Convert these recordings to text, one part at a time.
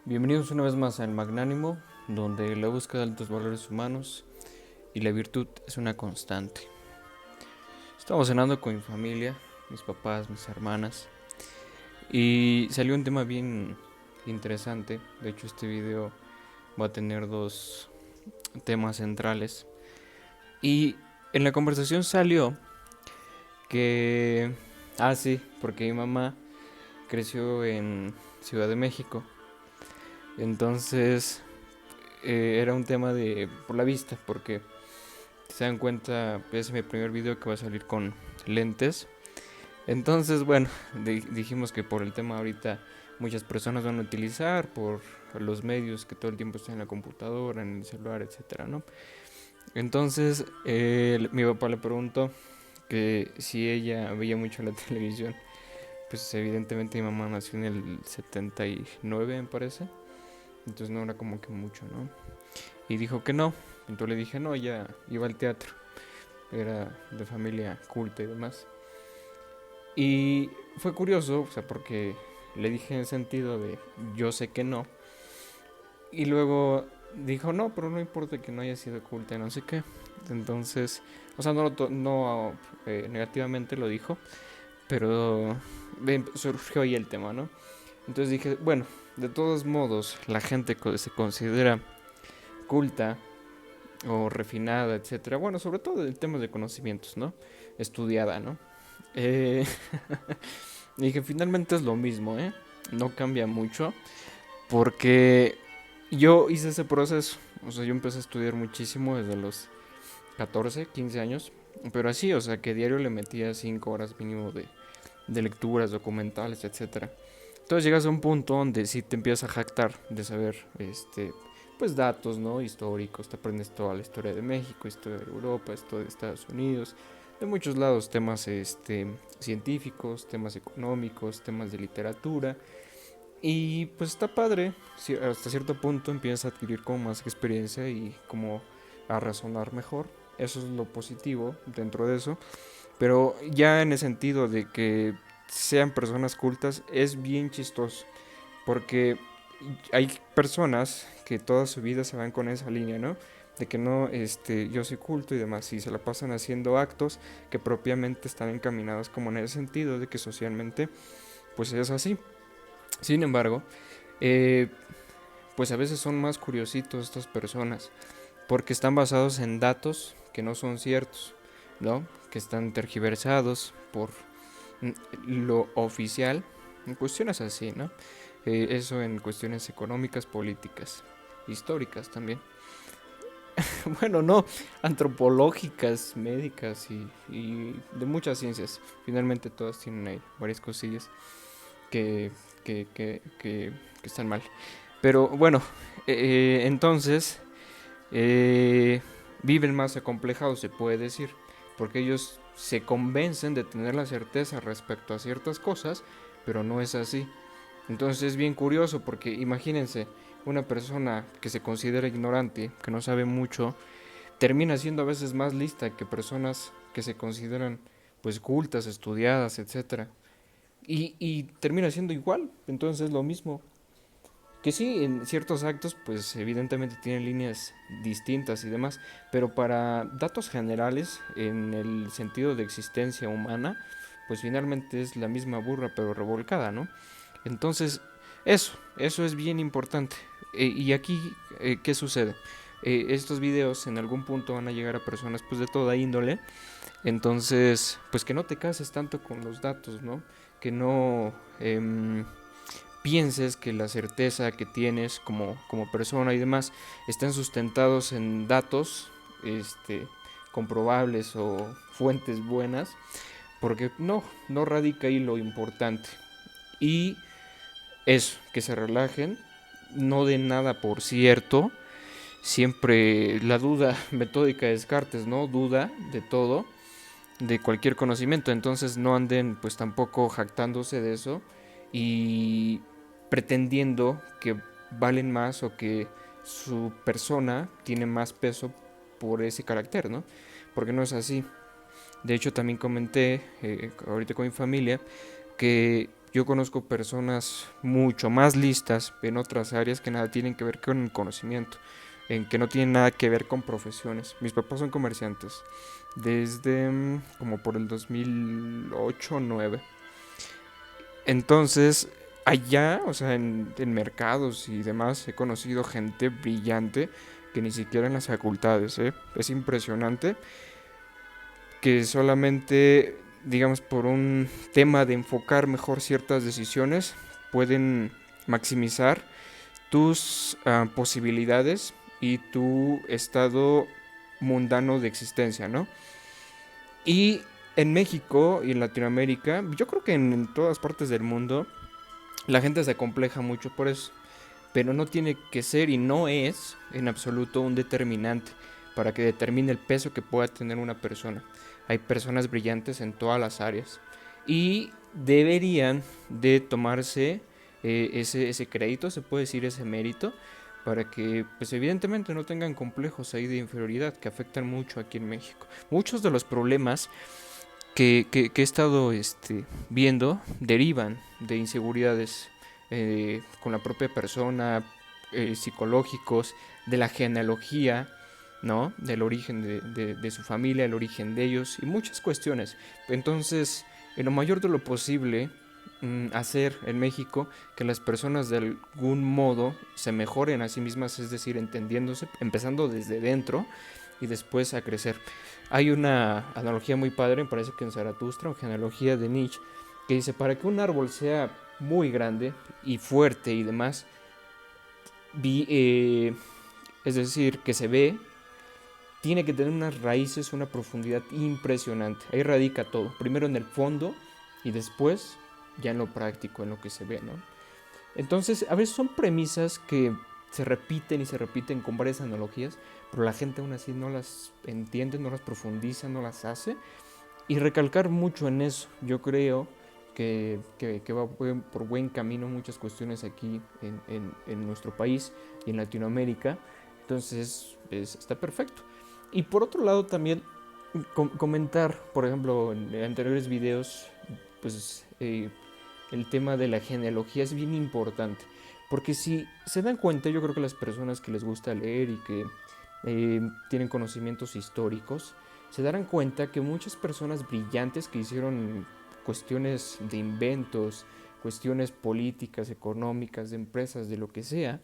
Bienvenidos una vez más al Magnánimo, donde la búsqueda de altos valores humanos y la virtud es una constante. Estamos cenando con mi familia, mis papás, mis hermanas, y salió un tema bien interesante. De hecho, este video va a tener dos temas centrales. Y en la conversación salió que... sí, porque mi mamá creció en Ciudad de México. Entonces era un tema de por la vista, porque si se dan cuenta, es mi primer video que va a salir con lentes. Entonces, bueno, dijimos que por el tema ahorita muchas personas van a utilizar, por los medios que todo el tiempo están en la computadora, en el celular, etcétera, ¿no? Entonces, mi papá le preguntó que si ella veía mucho la televisión. Pues evidentemente mi mamá nació en el 79, me parece. Entonces no era como que mucho, ¿no? Y dijo que no. Entonces le dije, no, ella iba al teatro. Era de familia culta y demás. Y fue curioso, o sea, porque le dije en el sentido de yo sé que no. Y luego dijo, no, pero no importa que no haya sido culta y no sé qué. Entonces, o sea, negativamente lo dijo, pero surgió ahí el tema, ¿no? Entonces dije, bueno, de todos modos, la gente que se considera culta o refinada, etcétera. Bueno, sobre todo en temas de conocimientos, ¿no? Estudiada, ¿no? Eh, y que finalmente es lo mismo, ¿eh? No cambia mucho, porque yo hice ese proceso. O sea, yo empecé a estudiar muchísimo desde los 14, 15 años. Pero así, o sea, que diario le metía 5 horas mínimo de lecturas, documentales, etcétera. Entonces llegas a un punto donde sí te empiezas a jactar de saber, pues datos, ¿no? Históricos, te aprendes toda la historia de México, historia de Europa, historia de Estados Unidos, de muchos lados, temas, científicos, temas económicos, temas de literatura. Y pues está padre, hasta cierto punto empiezas a adquirir como más experiencia y como a razonar mejor. Eso es lo positivo dentro de eso. Pero ya en el sentido de que sean personas cultas es bien chistoso. Porque hay personas que toda su vida se van con esa línea, ¿no? De que no, yo soy culto y demás, y se la pasan haciendo actos que propiamente están encaminados como en ese sentido de que socialmente, pues es así. Sin embargo, eh, pues a veces son más curiositos estas personas, porque están basados en datos que no son ciertos, ¿no? Que están tergiversados por lo oficial, en cuestiones así, ¿no? Eso en cuestiones económicas, políticas, históricas también. Bueno, no, antropológicas, médicas y de muchas ciencias. Finalmente todas tienen ahí varias cosillas que, que están mal. Pero bueno, entonces eh, viven más acomplejados, se puede decir, porque ellos se convencen de tener la certeza respecto a ciertas cosas, pero no es así. Entonces es bien curioso porque imagínense, una persona que se considera ignorante, que no sabe mucho, termina siendo a veces más lista que personas que se consideran pues cultas, estudiadas, etcétera. Y termina siendo igual, entonces es lo mismo. Que sí, en ciertos actos, pues evidentemente tienen líneas distintas y demás, pero para datos generales, en el sentido de existencia humana, pues finalmente es la misma burra pero revolcada, ¿no? Entonces, eso es bien importante. Y aquí, ¿qué sucede? Estos videos en algún punto van a llegar a personas pues de toda índole, entonces, pues que no te cases tanto con los datos, ¿no? Que no... pienses que la certeza que tienes como persona y demás están sustentados en datos comprobables o fuentes buenas, porque no radica ahí lo importante. Y eso, que se relajen, no den nada por cierto, siempre la duda metódica de Descartes, ¿no? Duda de todo, de cualquier conocimiento, entonces no anden pues tampoco jactándose de eso y pretendiendo que valen más o que su persona tiene más peso por ese carácter, ¿no? Porque no es así. De hecho también comenté ahorita con mi familia que Yo conozco personas mucho más listas en otras áreas que nada tienen que ver con el conocimiento, en que no tienen nada que ver con profesiones. Mis papás son comerciantes desde como por el 2008 o 9. Entonces, allá, o sea, en mercados y demás, he conocido gente brillante que ni siquiera en las facultades, ¿eh? Es impresionante que solamente, digamos, por un tema de enfocar mejor ciertas decisiones, pueden maximizar tus posibilidades y tu estado mundano de existencia, ¿no? Y en México y en Latinoamérica, yo creo que en todas partes del mundo, la gente se compleja mucho por eso, pero no tiene que ser y no es en absoluto un determinante para que determine el peso que pueda tener una persona. Hay personas brillantes en todas las áreas y deberían de tomarse ese crédito, se puede decir ese mérito, para que pues evidentemente no tengan complejos ahí de inferioridad que afectan mucho aquí en México. Muchos de los problemas que he estado viendo derivan de inseguridades con la propia persona, psicológicos, de la genealogía, ¿no? Del origen de su familia, el origen de ellos y muchas cuestiones. Entonces, en lo mayor de lo posible, hacer en México que las personas de algún modo se mejoren a sí mismas, es decir, entendiéndose, empezando desde dentro y después a crecer. Hay una analogía muy padre, me parece que en Zaratustra, o genealogía de Nietzsche, que dice, para que un árbol sea muy grande y fuerte y demás, es decir, que se ve, tiene que tener unas raíces, una profundidad impresionante. Ahí radica todo, primero en el fondo y después ya en lo práctico, en lo que se ve, ¿no? Entonces, a veces son premisas que se repiten y se repiten con varias analogías, pero la gente aún así no las entiende, no las profundiza, no las hace. Y recalcar mucho en eso, yo creo que va por buen camino muchas cuestiones aquí en nuestro país y en Latinoamérica. Entonces, está perfecto. Y por otro lado también comentar, por ejemplo, en anteriores videos, pues el tema de la genealogía es bien importante. Porque si se dan cuenta, yo creo que las personas que les gusta leer y que tienen conocimientos históricos, se darán cuenta que muchas personas brillantes que hicieron cuestiones de inventos, cuestiones políticas, económicas, de empresas, de lo que sea,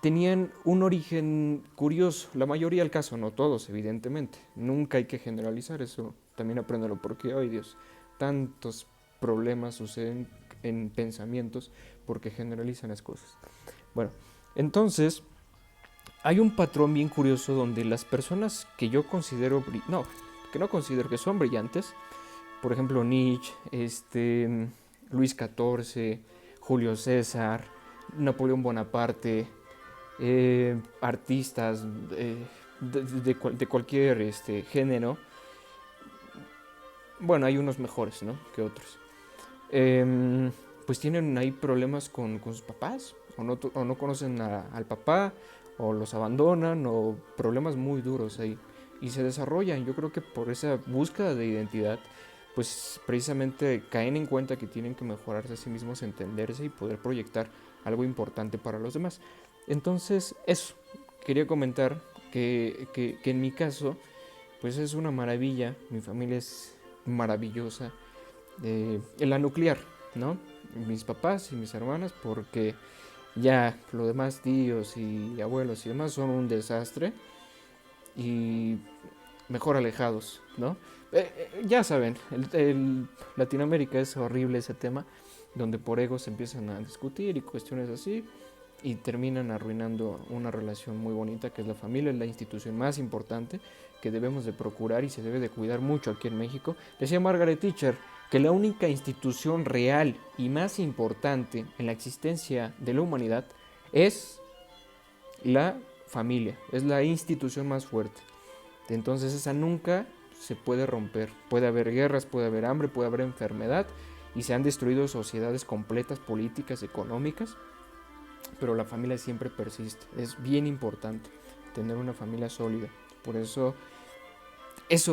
tenían un origen curioso. La mayoría del caso, no todos, evidentemente. Nunca hay que generalizar eso. También apréndalo porque, ay Dios, tantos problemas suceden en pensamientos porque generalizan las cosas. Bueno, entonces hay un patrón bien curioso donde las personas que yo considero, no, que no considero que son brillantes, por ejemplo Nietzsche, Luis XIV, Julio César, Napoleón Bonaparte, artistas de cualquier género, bueno, hay unos mejores, ¿no? Que otros. Pues tienen ahí problemas con sus papás, o no conocen al papá, o los abandonan, o problemas muy duros ahí. Y se desarrollan, yo creo que por esa búsqueda de identidad, pues precisamente caen en cuenta que tienen que mejorarse a sí mismos, entenderse y poder proyectar algo importante para los demás. Entonces, eso, quería comentar que en mi caso, pues es una maravilla, mi familia es maravillosa, en la nuclear, ¿no? Mis papás y mis hermanas, porque ya los demás tíos y abuelos y demás son un desastre y mejor alejados, ¿no? Ya saben, Latinoamérica es horrible ese tema, donde por egos se empiezan a discutir y cuestiones así, y terminan arruinando una relación muy bonita que es la familia, es la institución más importante que debemos de procurar y se debe de cuidar mucho aquí en México. Decía Margaret Thatcher que la única institución real y más importante en la existencia de la humanidad es la familia, es la institución más fuerte. Entonces esa nunca se puede romper. Puede haber guerras, puede haber hambre, puede haber enfermedad y se han destruido sociedades completas, políticas, económicas, pero la familia siempre persiste. Es bien importante tener una familia sólida. Por eso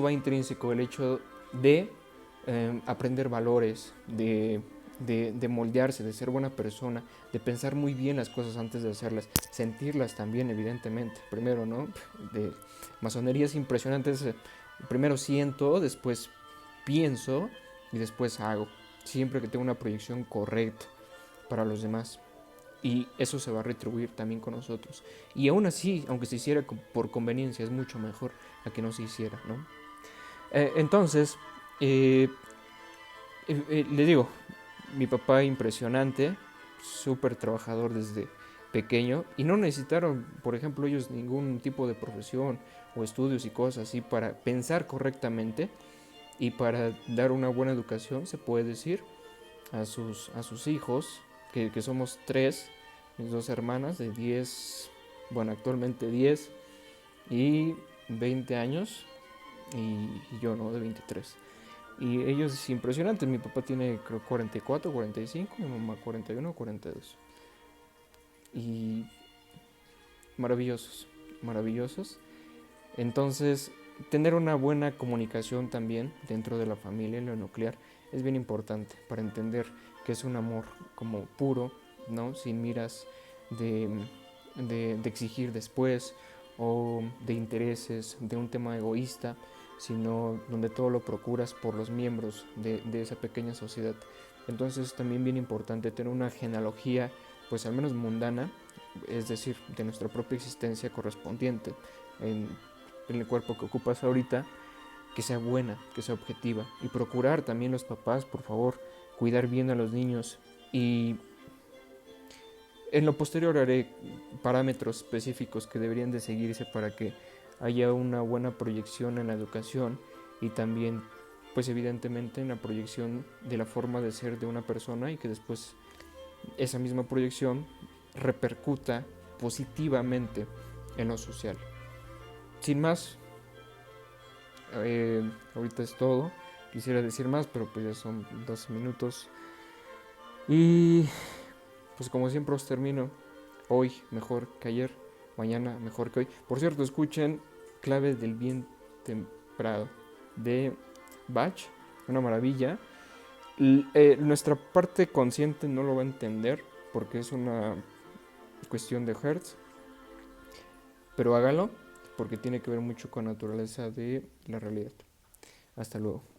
va intrínseco el hecho de aprender valores, de de moldearse, de ser buena persona, de pensar muy bien las cosas antes de hacerlas, sentirlas también, evidentemente. Primero, ¿no? De masonerías impresionantes. Primero siento, después pienso y después hago. Siempre que tengo una proyección correcta para los demás. Y eso se va a retribuir también con nosotros. Y aún así, aunque se hiciera por conveniencia, es mucho mejor a que no se hiciera, ¿no? Entonces, eh, le digo, mi papá impresionante, súper trabajador desde pequeño y no necesitaron, por ejemplo, ellos ningún tipo de profesión o estudios y cosas así para pensar correctamente y para dar una buena educación, se puede decir, a sus hijos, que somos tres, mis dos hermanas de 10, bueno, actualmente 10 y 20 años y yo, ¿no? De 23. Y ellos es impresionante. Mi papá tiene creo 44, 45, mi mamá 41, 42. Y maravillosos, maravillosos. Entonces, tener una buena comunicación también dentro de la familia, en lo nuclear, es bien importante para entender que es un amor como puro, ¿no? Sin miras de, de exigir después o de intereses, de un tema egoísta, sino donde todo lo procuras por los miembros de esa pequeña sociedad. Entonces también bien importante tener una genealogía, pues al menos mundana, es decir, de nuestra propia existencia correspondiente en el cuerpo que ocupas ahorita, que sea buena, que sea objetiva. Y procurar también los papás, por favor, cuidar bien a los niños. Y en lo posterior haré parámetros específicos que deberían de seguirse para que haya una buena proyección en la educación y también, pues evidentemente, en la proyección de la forma de ser de una persona y que después esa misma proyección repercuta positivamente en lo social. Sin más, ahorita es todo. Quisiera decir más, pero pues ya son 12 minutos. Y pues como siempre os termino, hoy mejor que ayer, mañana mejor que hoy. Por cierto, escuchen Claves del Bien Temprano de Bach, una maravilla. Nuestra parte consciente no lo va a entender porque es una cuestión de Hertz, pero hágalo porque tiene que ver mucho con la naturaleza de la realidad. Hasta luego.